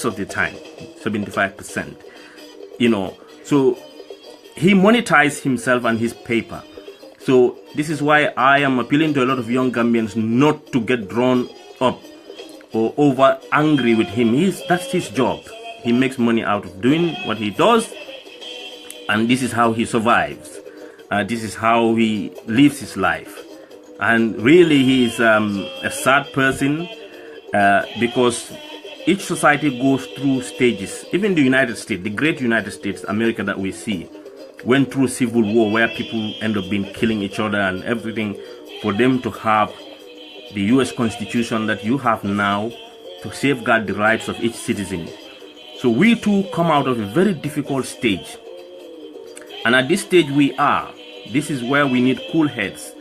most of the time, 75%. You know, so he monetized himself and his paper. So this is why I am appealing to a lot of young Gambians not to get drawn up or over angry with him. That's his job. He makes money out of doing what he does, and this is how he survives. This is how he lives his life. And really, he is a sad person because each society goes through stages. Even the United States, the great United States, America that we see, went through civil war where people end up killing each other and everything, for them to have the US Constitution that you have now to safeguard the rights of each citizen. So we too come out of a very difficult stage. And at this stage we are. This is where we need cool heads.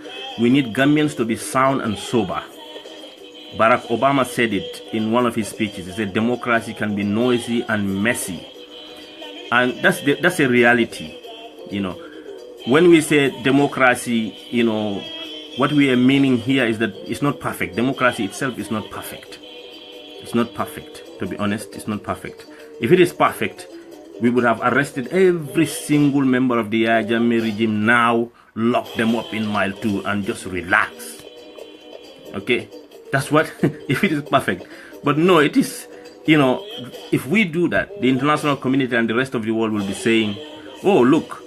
We need Gambians to be sound and sober. Barack Obama said it in one of his speeches. He said democracy can be noisy and messy. And that's a reality. You know, when we say democracy, you know, what we are meaning here is that it's not perfect. Democracy itself is not perfect. It's not perfect. To be honest, it's not perfect. If it is perfect, we would have arrested every single member of the Yahya Jammeh regime now, lock them up in mile 2 and just relax. Okay? That's what, if it is perfect. But no, it is, you know, if we do that, the international community and the rest of the world will be saying, oh, look,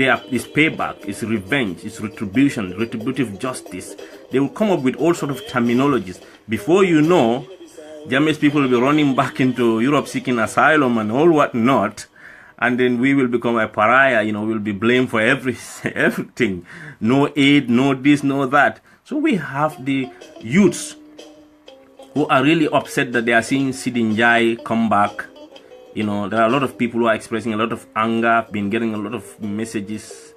it's payback, it's revenge, it's retribution, retributive justice. They will come up with all sorts of terminologies. Before you know, Jammeh's people will be running back into Europe seeking asylum and all what not. And then we will become a pariah, you know, we'll be blamed for everything. No aid, no this, no that. So we have the youths who are really upset that they are seeing Sidin Jai come back. You know, there are a lot of people who are expressing a lot of anger. I've been getting a lot of messages.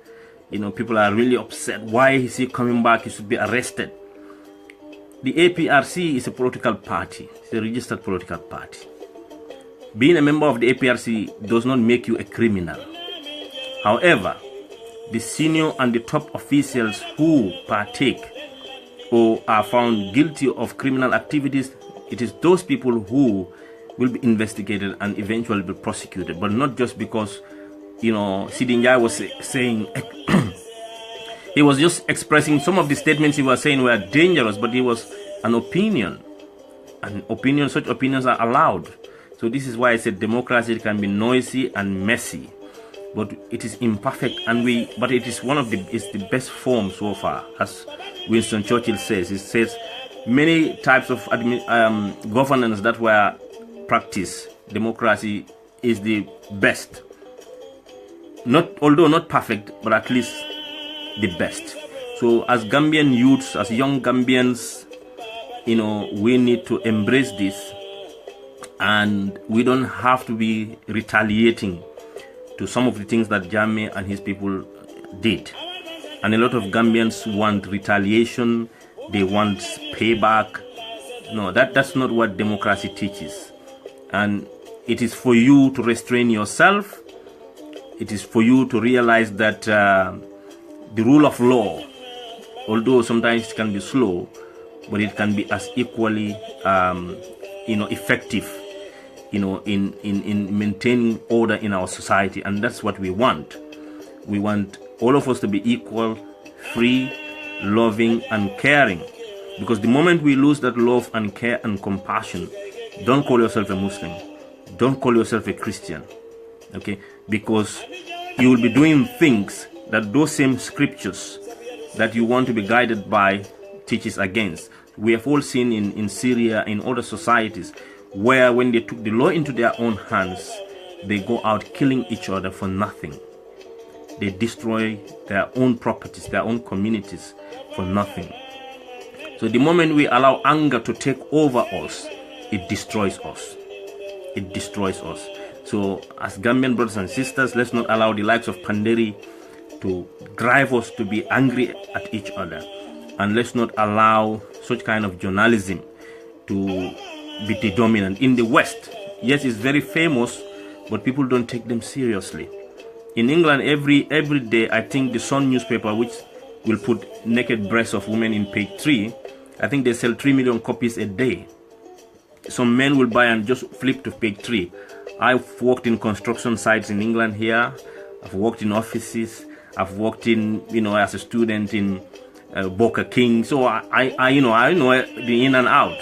You know, people are really upset. Why is he coming back? He should be arrested. The APRC is a political party. It's a registered political party. Being a member of the APRC does not make you a criminal. However, the senior and the top officials who partake or are found guilty of criminal activities, it is those people who will be investigated and eventually be prosecuted, but not just because, you know, Sidin Jai was saying, he was just expressing some of the statements he was saying were dangerous, but it was an opinion. An opinion, such opinions are allowed. So this is why I said democracy can be noisy and messy, but it is imperfect, and but it is it's the best form so far, as Winston Churchill says. He says many types of governance that were practiced, democracy is the best. Although not perfect, but at least the best. So as Gambian youths, as young Gambians, you know, we need to embrace this, and we don't have to be retaliating to some of the things that Jammeh and his people did. And a lot of Gambians want retaliation, they want payback. No, that's not what democracy teaches. And it is for you to restrain yourself. It is for you to realize that the rule of law, although sometimes it can be slow, but it can be as equally, you know, effective, you know, in maintaining order in our society. And that's what we want. We want all of us to be equal, free, loving, and caring. Because the moment we lose that love and care and compassion, don't call yourself a Muslim. Don't call yourself a Christian. Okay? Because you will be doing things that those same scriptures that you want to be guided by teaches against. We have all seen in Syria, in other societies, where when they took the law into their own hands, they go out killing each other for nothing. They destroy their own properties, their own communities for nothing. So the moment we allow anger to take over us, it destroys us. It destroys us. So as Gambian brothers and sisters, let's not allow the likes of Panderi to drive us to be angry at each other. And let's not allow such kind of journalism to be the dominant. In the West, yes, it's very famous, but people don't take them seriously. In England, every day, I think the Sun newspaper, which will put naked breasts of women in page 3, I think they sell 3 million copies a day. some men will buy and just flip to page 3. I've worked in construction sites in England here. I've worked in offices. I've worked in, as a student in Boca King. So I know the in and out.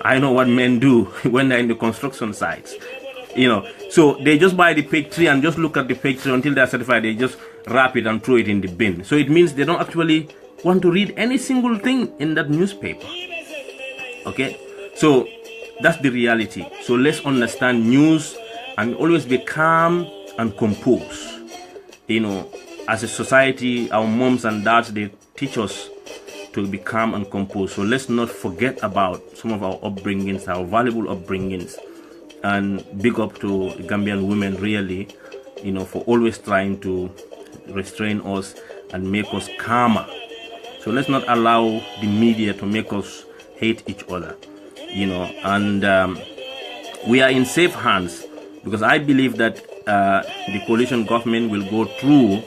I know what men do when they're in the construction sites. So they just buy the page 3 and just look at the page 3 until they're satisfied. They just wrap it and throw it in the bin. So it means they don't actually want to read any single thing in that newspaper. Okay, so that's the reality. So let's understand news and always be calm and composed. As a society, our moms and dads, they teach us to be calm and composed. So let's not forget about some of our upbringings, our valuable upbringings, and big up to Gambian women really, for always trying to restrain us and make us calmer. So let's not allow the media to make us hate each other, and we are in safe hands, because I believe that the coalition government will go through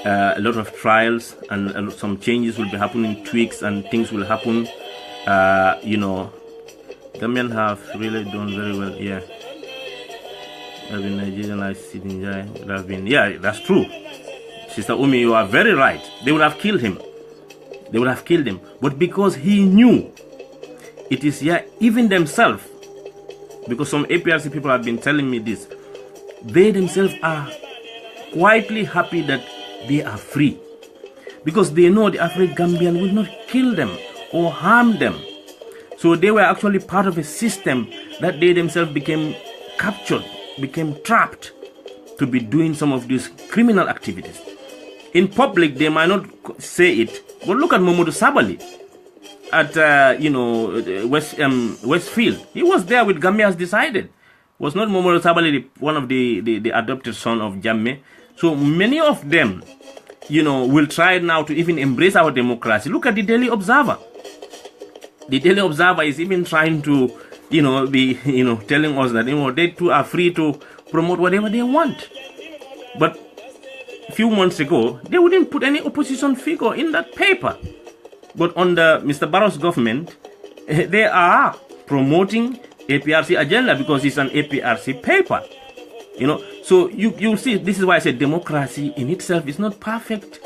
a lot of trials, and some changes will be happening, tweaks and things will happen. Gambian have really done very well. Yeah, have been Nigerian, yeah, that's true. Sister Umi, you are very right. They would have killed him. But because he knew, it is even themselves, because some APRC people have been telling me this, they themselves are quietly happy that they are free, because they know the African Gambian will not kill them or harm them. So they were actually part of a system that they themselves became captured, became trapped to be doing some of these criminal activities. In public, they might not say it, but look at Momodu Sabali at Westfield. He was there with Gambians Decided. Was not Momodu Sabali one of the adopted son of Jammeh? So many of them, will try now to even embrace our democracy. Look at the Daily Observer. The Daily Observer is even trying to, be, telling us that, they too are free to promote whatever they want. But a few months ago, they wouldn't put any opposition figure in that paper. But under Mr. Barrow's government, they are promoting APRC agenda because it's an APRC paper. So you'll see, this is why I said democracy in itself is not perfect,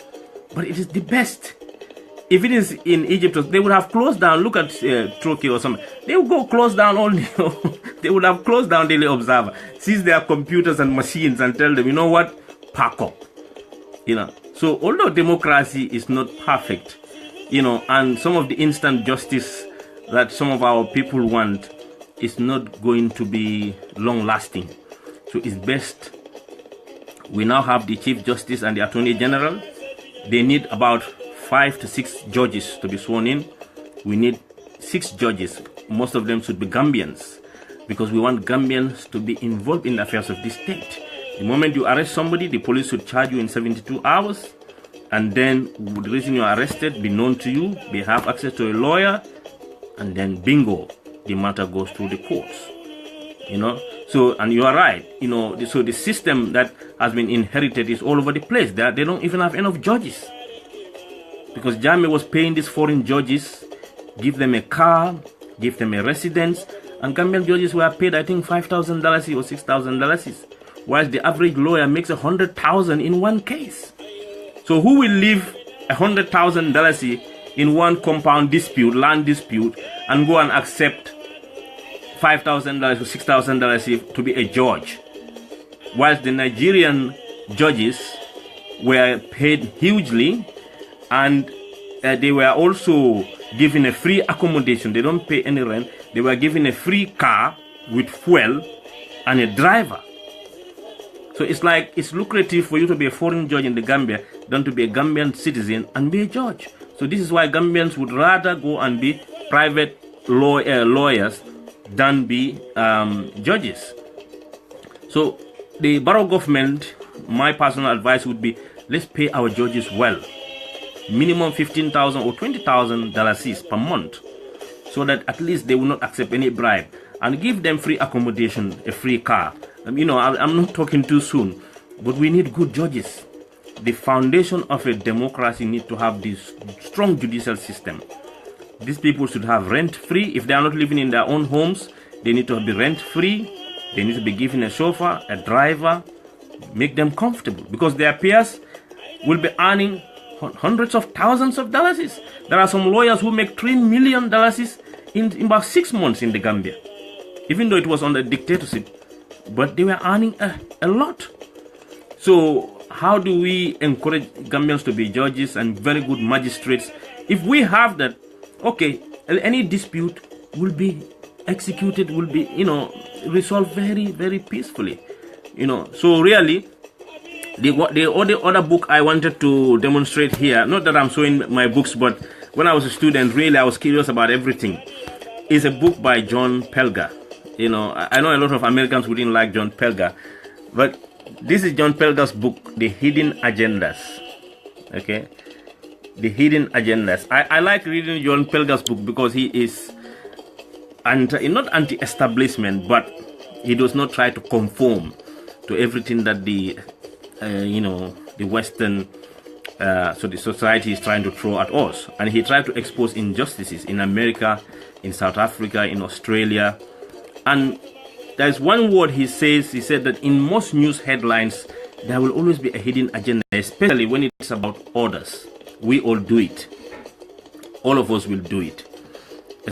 but it is the best. If it is in Egypt, they would have closed down. Look at Turkey or something. They would go close down all. They would have closed down Daily Observer, seize their computers and machines, and tell them, what, pack up. So although democracy is not perfect, and some of the instant justice that some of our people want is not going to be long-lasting. So it's best we now have the Chief Justice and the Attorney General. They need about 5 to 6 judges to be sworn in. We need 6 judges. Most of them should be Gambians, because we want Gambians to be involved in the affairs of this state. The moment you arrest somebody, the police should charge you in 72 hours. And then the reason you are arrested be known to you, they have access to a lawyer, and then bingo, the matter goes through the courts. So, and you are right, so the system that has been inherited is all over the place. They don't even have enough judges, because Jammeh was paying these foreign judges, give them a car, give them a residence, and Gambian judges were paid, I think, $5,000 or $6,000, whilst the average lawyer makes $100,000 in one case. So who will leave $100,000 in one compound dispute, land dispute, and go and accept $5,000 or $6,000 to be a judge, whilst the Nigerian judges were paid hugely, and they were also given a free accommodation. They don't pay any rent. They were given a free car with fuel and a driver. So it's like it's lucrative for you to be a foreign judge in the Gambia than to be a Gambian citizen and be a judge. So this is why Gambians would rather go and be private lawyers than be judges. So the Barrow government, my personal advice would be, let's pay our judges well. Minimum $15,000 or $20,000 per month, so that at least they will not accept any bribe, and give them free accommodation, a free car. I'm not talking too soon, but we need good judges. The foundation of a democracy needs to have this strong judicial system. These people should have rent free. If they are not living in their own homes, They need to be rent-free. They need to be given a chauffeur, a driver, make them comfortable, because their peers will be earning hundreds of thousands of dollars. There are some lawyers who make $3 million in about 6 months in the Gambia, even though it was under dictatorship, but they were earning a lot. So how do we encourage Gambians to be judges and very good magistrates? If we have that, okay, any dispute will be executed, will be, resolved very, very peacefully. So really, the other book I wanted to demonstrate here, not that I'm showing my books, but when I was a student, really I was curious about everything, is a book by John Pelger. I know a lot of Americans wouldn't like John Pelger, but this is John Pelger's book, The Hidden Agendas. Okay, The Hidden Agendas. I like reading John Pelger's book because he is not anti-establishment, but he does not try to conform to everything that the Western so the society is trying to throw at us. And he tried to expose injustices in America, in South Africa, in Australia. And there's one word he said that in most news headlines, there will always be a hidden agenda, especially when it's about others. We all do it. All of us will do it.